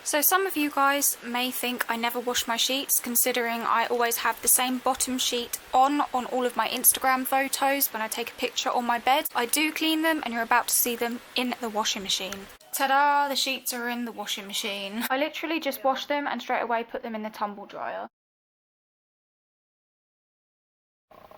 So some of you guys may think I never wash my sheets, considering I always have the same bottom sheet on all of my Instagram photos when I take a picture on my bed. I do clean them and you're about to see them in the washing machine. Ta-da! The sheets are in the washing machine. I literally just washed them and straight away put them in the tumble dryer.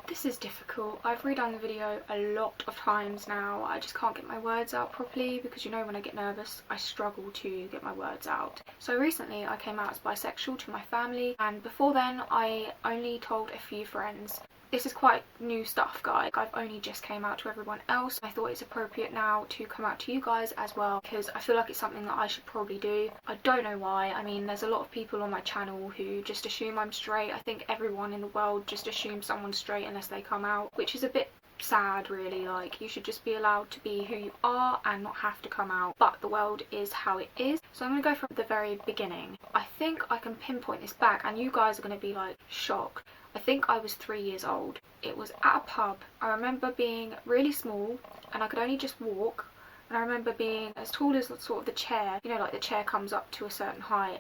This is difficult. I've redone the video a lot of times now. I just can't get my words out properly because, you know, when I get nervous I struggle to get my words out. So recently I came out as bisexual to my family, and before then I only told a few friends. This is quite new stuff, guys. I've only just came out to everyone else. I thought it's appropriate now to come out to you guys as well because I feel like it's something that I should probably do. I don't know why. I mean, there's a lot of people on my channel who just assume I'm straight. I think everyone in the world just assumes someone's straight unless they come out, which is a bit sad really. Like, you should just be allowed to be who you are and not have to come out, but the world is how it is. So I'm going to go from the very beginning. I think I can pinpoint this back and you guys are going to be like shocked. I think I was 3 years old. It was at a pub. I remember being really small and I could only just walk, and I remember being as tall as sort of the chair, you know, like the chair comes up to a certain height.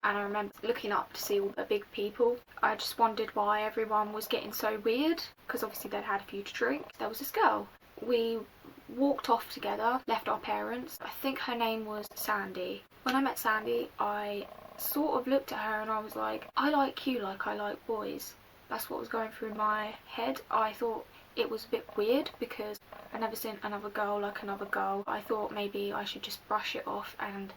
And I remember looking up to see all the big people. I just wondered why everyone was getting so weird, because obviously they'd had a few to drink. There was this girl. We walked off together, left our parents. I think her name was Sandy. When I met Sandy, I sort of looked at her and I was like, I like you like I like boys. That's what was going through my head. I thought it was a bit weird because I'd never seen another girl like another girl. I thought maybe I should just brush it off and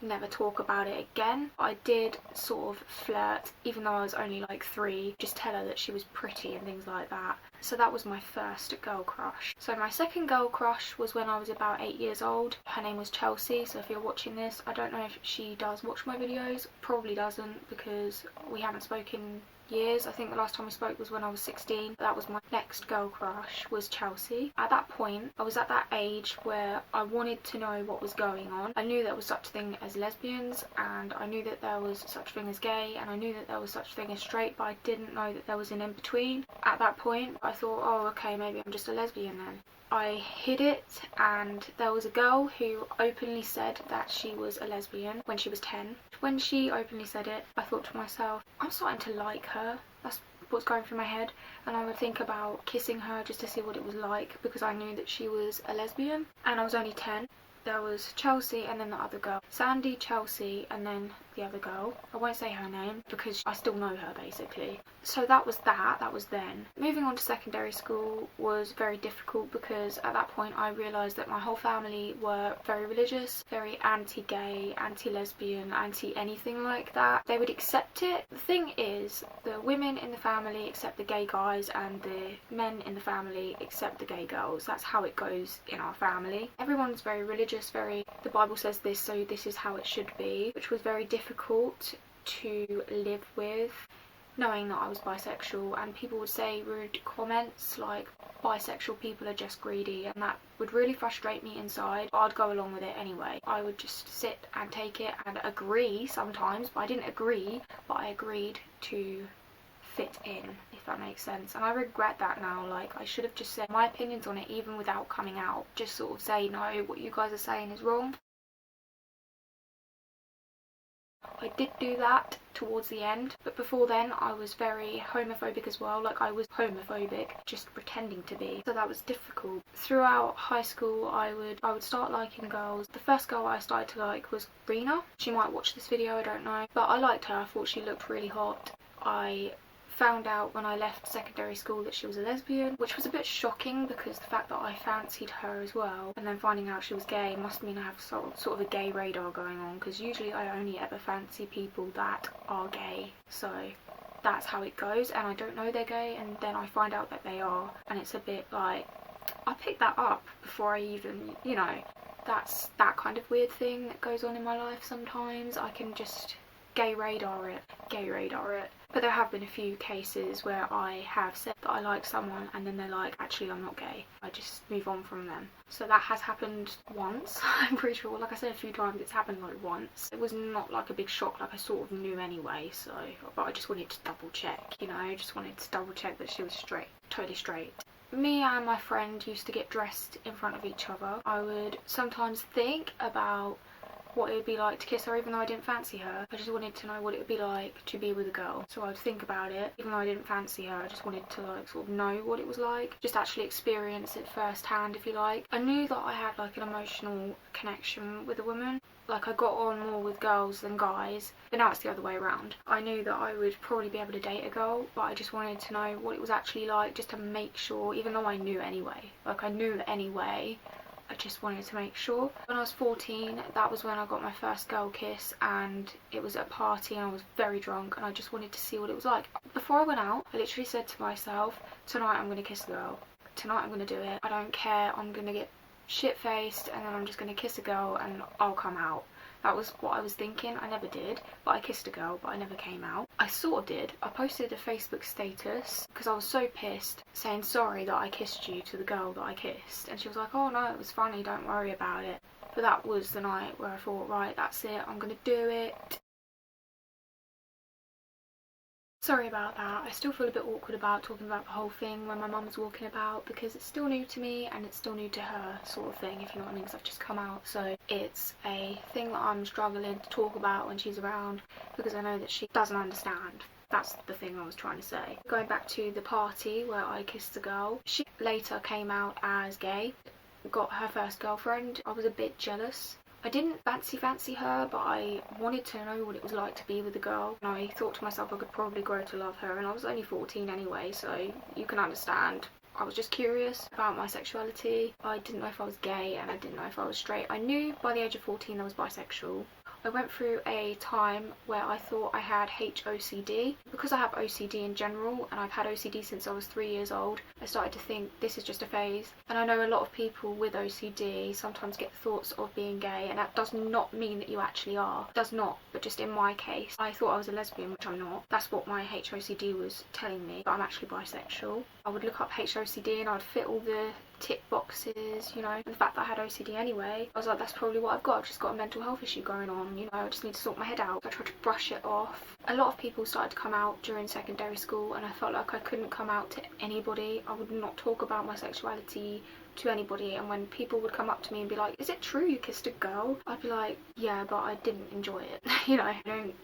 never talk about it again. I did sort of flirt, even though I was only like 3, just tell her that she was pretty and things like that. So that was my first girl crush. So my second girl crush was when I was about 8 years old. Her name was Chelsea, so if you're watching this, I don't know if she does watch my videos. Probably doesn't because we haven't spoken years. I think the last time we spoke was when I was 16. That was my next girl crush, was Chelsea. At that point I was at that age where I wanted to know what was going on. I knew there was such a thing as lesbians, and I knew that there was such a thing as gay, and I knew that there was such a thing as straight, but I didn't know that there was an in-between. At that point I thought, oh okay, maybe I'm just a lesbian then. I hid it, and there was a girl who openly said that she was a lesbian when she was 10. When she openly said it, I thought to myself, I'm starting to like her. That's what's going through my head, and I would think about kissing her just to see what it was like because I knew that she was a lesbian, and I was only 10. There was Chelsea and then the other girl. Sandy, Chelsea, and then the other girl. I won't say her name because I still know her basically. So that was then. Moving on to secondary school was very difficult because at that point I realised that my whole family were very religious, very anti-gay, anti-lesbian, anti-anything like that. They would accept it. The thing is, the women in the family accept the gay guys and the men in the family accept the gay girls. That's how it goes in our family. Everyone's very religious, very, the Bible says this, so this is how it should be, which was very difficult to live with, knowing that I was bisexual, and people would say rude comments like bisexual people are just greedy, and that would really frustrate me inside. I'd go along with it anyway. I would just sit and take it and agree sometimes, but I didn't agree, but I agreed to fit in, if that makes sense. And I regret that now. Like, I should have just said my opinions on it even without coming out. Just sort of say, no, what you guys are saying is wrong. I did do that towards the end, but before then I was very homophobic as well. Like, I was homophobic, just pretending to be. So that was difficult. Throughout high school I would start liking girls. The first girl I started to like was Rena. She might watch this video, I don't know. But I liked her. I thought she looked really hot. I found out when I left secondary school that she was a lesbian, which was a bit shocking because the fact that I fancied her as well, and then finding out she was gay must mean I have sort of a gay radar going on, because usually I only ever fancy people that are gay. So that's how it goes, and I don't know they're gay, and then I find out that they are, and it's a bit like, I picked that up before I even, you know, that's that kind of weird thing that goes on in my life sometimes. I can just gay radar it. But there have been a few cases where I have said that I like someone and then they're like, actually I'm not gay. I just move on from them. So that has happened once. I'm pretty sure, like I said a few times, it's happened like once. It was not like a big shock, like I sort of knew anyway, so, but I just wanted to double check, you know, I just wanted to double check that she was straight, totally straight. Me and my friend used to get dressed in front of each other. I would sometimes think about what it would be like to kiss her even though I didn't fancy her. I just wanted to know what it would be like to be with a girl. So I'd think about it. Even though I didn't fancy her, I just wanted to like sort of know what it was like. Just actually experience it firsthand, if you like. I knew that I had like an emotional connection with a woman. Like, I got on more with girls than guys, but now it's the other way around. I knew that I would probably be able to date a girl, but I just wanted to know what it was actually like, just to make sure, even though I knew anyway. Like, I knew anyway, I just wanted to make sure. When I was 14, that was when I got my first girl kiss, and it was at a party and I was very drunk, and I just wanted to see what it was like. Before I went out, I literally said to myself, tonight I'm going to kiss a girl. Tonight I'm going to do it. I don't care, I'm going to get shit-faced and then I'm just going to kiss a girl and I'll come out. That was what I was thinking. I never did, but I kissed a girl, but I never came out. I sort of did. I posted a Facebook status because I was so pissed, saying sorry that I kissed you to the girl that I kissed, and she was like, oh no, it was funny, don't worry about it. But that was the night where I thought, right, that's it, I'm going to do it. Sorry about that. I still feel a bit awkward about talking about the whole thing when my mum's walking about, because it's still new to me and it's still new to her, sort of thing, if you know what I mean, because I've just come out. So it's a thing that I'm struggling to talk about when she's around, because I know that she doesn't understand. That's the thing I was trying to say. Going back to the party where I kissed the girl, she later came out as gay, got her first girlfriend. I was a bit jealous. I didn't fancy her, but I wanted to know what it was like to be with a girl. And I thought to myself I could probably grow to love her, and I was only 14 anyway, so you can understand. I was just curious about my sexuality. I didn't know if I was gay, and I didn't know if I was straight. I knew by the age of 14 I was bisexual. I went through a time where I thought I had HOCD. Because I have OCD in general, and I've had OCD since I was 3 years old, I started to think this is just a phase. And I know a lot of people with OCD sometimes get the thoughts of being gay, and that does not mean that you actually are. It does not, but just in my case, I thought I was a lesbian, which I'm not. That's what my HOCD was telling me, but I'm actually bisexual. I would look up HOCD and I'd fit all the tick boxes, you know, and the fact that I had OCD anyway, I was like, that's probably what I've got. I've just got a mental health issue going on, you know, I just need to sort my head out. I tried to brush it off. A lot of people started to come out during secondary school, and I felt like I couldn't come out to anybody. I would not talk about my sexuality to anybody, and when people would come up to me and be like, is it true you kissed a girl? I'd be like, yeah, but I didn't enjoy it. You know, I don't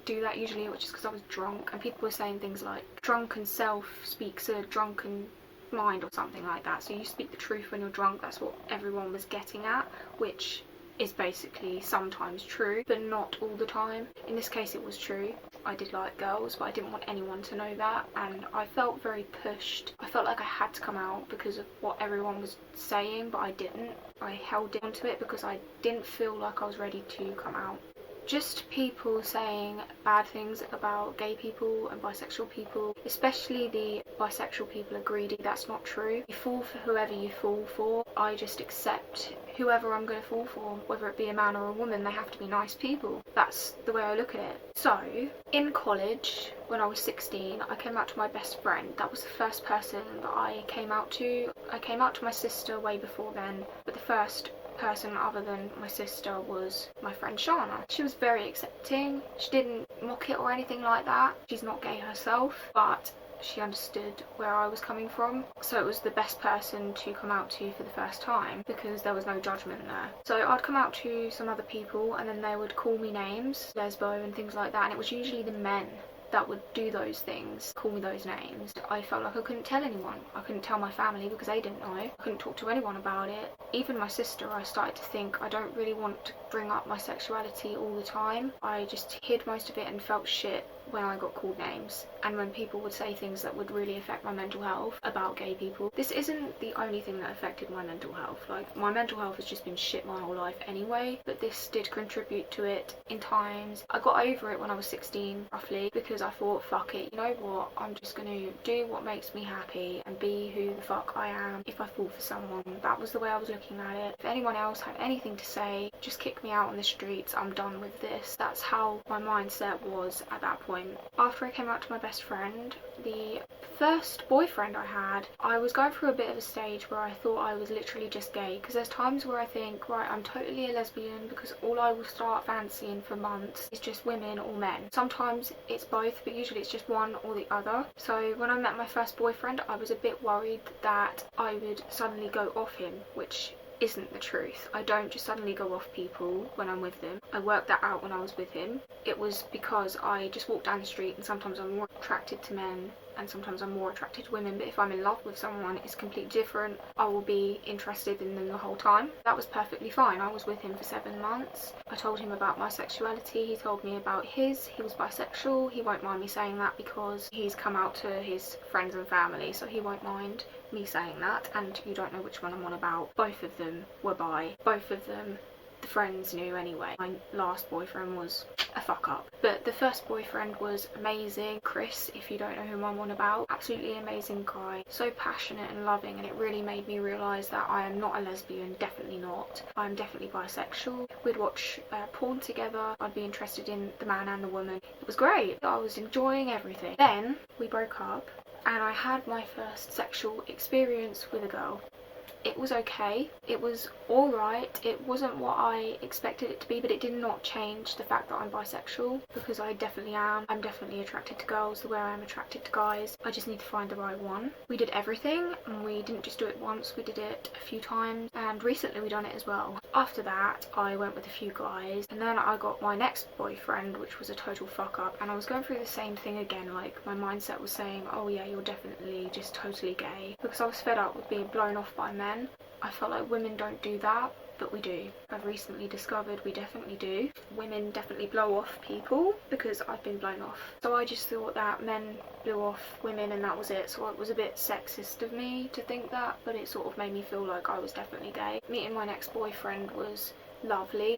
do that usually, which is because I was drunk, and people were saying things like, drunken self speaks a drunken mind or something like that, so you speak the truth when you're drunk. That's what everyone was getting at, which is basically sometimes true, but not all the time. In this case it was true. I did like girls, but I didn't want anyone to know that, and I felt very pushed. I felt like I had to come out because of what everyone was saying, but I didn't. I held onto it because I didn't feel like I was ready to come out. Just people saying bad things about gay people and bisexual people, especially the bisexual people are greedy. That's not true. You fall for whoever you fall for. I just accept whoever I'm going to fall for, whether it be a man or a woman. They have to be nice people. That's the way I look at it. So, in college, when I was 16, I came out to my best friend. That was the first person that I came out to. I came out to my sister way before then, but the first person other than my sister was my friend Shana. She was very accepting. She didn't mock it or anything like that. She's not gay herself, but she understood where I was coming from. So it was the best person to come out to for the first time because there was no judgment there. So I'd come out to some other people and then they would call me names, lesbo and things like that, and it was usually the men that would do those things, call me those names. I felt like I couldn't tell anyone. I couldn't tell my family because they didn't know. I couldn't talk to anyone about it. Even my sister, I started to think I don't really want to bring up my sexuality all the time. I just hid most of it and felt shit when I got called names and when people would say things that would really affect my mental health about gay people. This isn't the only thing that affected my mental health. Like, my mental health has just been shit my whole life anyway, but this did contribute to it in times. I got over it when I was 16 roughly because I thought, fuck it, you know what, I'm just going to do what makes me happy and be who the fuck I am. If I fall for someone, that was the way I was looking at it. If anyone else had anything to say, just kick me out on the streets, I'm done with this. That's how my mindset was at that point. After I came out to my best friend, the first boyfriend I had, I was going through a bit of a stage where I thought I was literally just gay, because there's times where I think, right, I'm totally a lesbian because all I will start fancying for months is just women or men. Sometimes it's both, but usually it's just one or the other. So when I met my first boyfriend, I was a bit worried that I would suddenly go off him, which isn't the truth. I don't just suddenly go off people when I'm with them. I worked that out when I was with him. It was because I just walk down the street and sometimes I'm more attracted to men and sometimes I'm more attracted to women, but if I'm in love with someone, it's completely different. I will be interested in them the whole time. That was perfectly fine. I was with him for 7 months. I told him about my sexuality, he told me about his. He was bisexual. He won't mind me saying that because he's come out to his friends and family, so he won't mind me saying that. And you don't know which one I'm on about. Both of them were bi. Both of them, the friends knew anyway. My last boyfriend was a fuck up, but the first boyfriend was amazing. Chris, if you don't know who I'm on about, absolutely amazing guy, so passionate and loving, and it really made me realise that I am not a lesbian, definitely not. I'm definitely bisexual. We'd watch porn together. I'd be interested in the man and the woman. It was great. I was enjoying everything. Then we broke up and I had my first sexual experience with a girl. It was okay. It was alright. It wasn't what I expected it to be, but it did not change the fact that I'm bisexual, because I definitely am. I'm definitely attracted to girls the way I'm attracted to guys. I just need to find the right one. We did everything, and we didn't just do it once, we did it a few times, and recently we done it as well. After that, I went with a few guys, and then I got my next boyfriend, which was a total fuck up, and I was going through the same thing again. Like, my mindset was saying, oh yeah, you're definitely just totally gay, because I was fed up with being blown off by men. I felt like women don't do that, but we do. I've recently discovered we definitely do. Women definitely blow off people because I've been blown off. So I just thought that men blew off women and that was it. So it was a bit sexist of me to think that, but it sort of made me feel like I was definitely gay. Meeting my next boyfriend was lovely.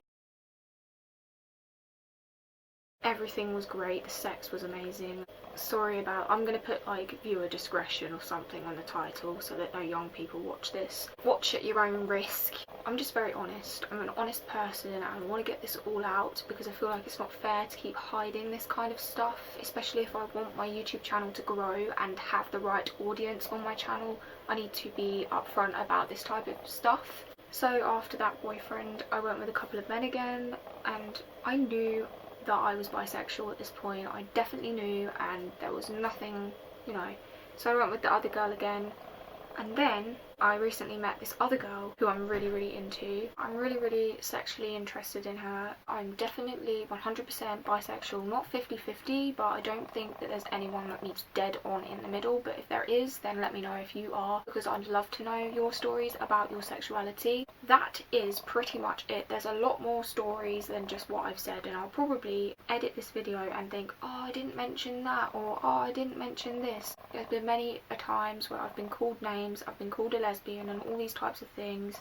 Everything was great, the sex was amazing. Sorry about, I'm going to put like viewer discretion or something on the title so that no young people watch this. Watch at your own risk. I'm just very honest. I'm an honest person and I want to get this all out because I feel like it's not fair to keep hiding this kind of stuff, especially if I want my YouTube channel to grow and have the right audience on my channel. I need to be upfront about this type of stuff. So after that boyfriend, I went with a couple of men again, and I knew that I was bisexual at this point. I definitely knew, and there was nothing, you know. So I went with the other girl again, and then I recently met this other girl who I'm really into. I'm really sexually interested in her. I'm definitely 100% bisexual, not 50-50, but I don't think that there's anyone that meets dead on in the middle. But if there is, then let me know if you are, because I'd love to know your stories about your sexuality. That is pretty much it. There's a lot more stories than just what I've said, and I'll probably edit this video and think, oh, I didn't mention that, or oh, I didn't mention this. There's been many a times where I've been called names, I've been called a lesbian and all these types of things.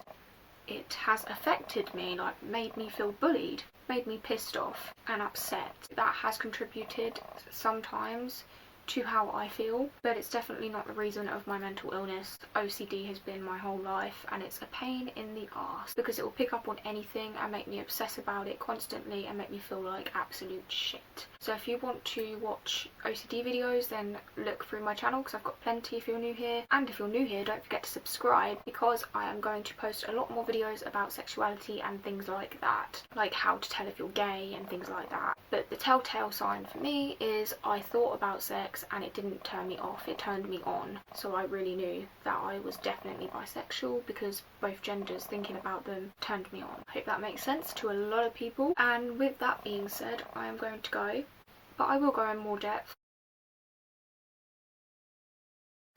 It has affected me, like made me feel bullied, made me pissed off and upset. That has contributed sometimes to how I feel, but it's definitely not the reason of my mental illness. OCD has been my whole life, and it's a pain in the arse because it will pick up on anything and make me obsess about it constantly and make me feel like absolute shit. So if you want to watch OCD videos, then look through my channel because I've got plenty if you're new here. And if you're new here, don't forget to subscribe because I am going to post a lot more videos about sexuality and things like that, like how to tell if you're gay and things like that. But the telltale sign for me is I thought about sex and it didn't turn me off, it turned me on. So I really knew that I was definitely bisexual because both genders, thinking about them, turned me on. I hope that makes sense to a lot of people. And with that being said, I am going to go, but I will go in more depth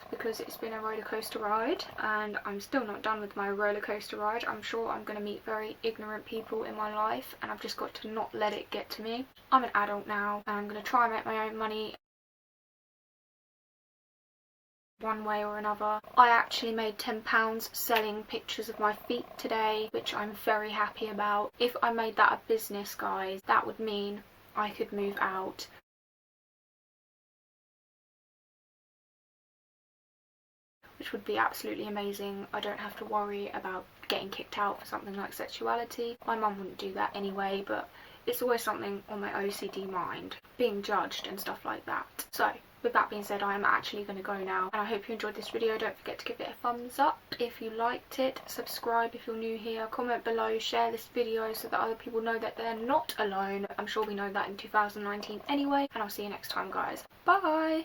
because it's been a roller coaster ride and I'm still not done with my roller coaster ride. I'm sure I'm going to meet very ignorant people in my life and I've just got to not let it get to me. I'm an adult now and I'm going to try and make my own money one way or another. I actually made £10 selling pictures of my feet today, which I'm very happy about. If I made that a business, guys, that would mean I could move out. Which would be absolutely amazing. I don't have to worry about getting kicked out for something like sexuality. My mum wouldn't do that anyway, but it's always something on my OCD mind, being judged and stuff like that. So with that being said, I am actually going to go now, and I hope you enjoyed this video. Don't forget to give it a thumbs up if you liked it, subscribe if you're new here, comment below, share this video so that other people know that they're not alone. I'm sure we know that in 2019 anyway, and I'll see you next time, guys. Bye!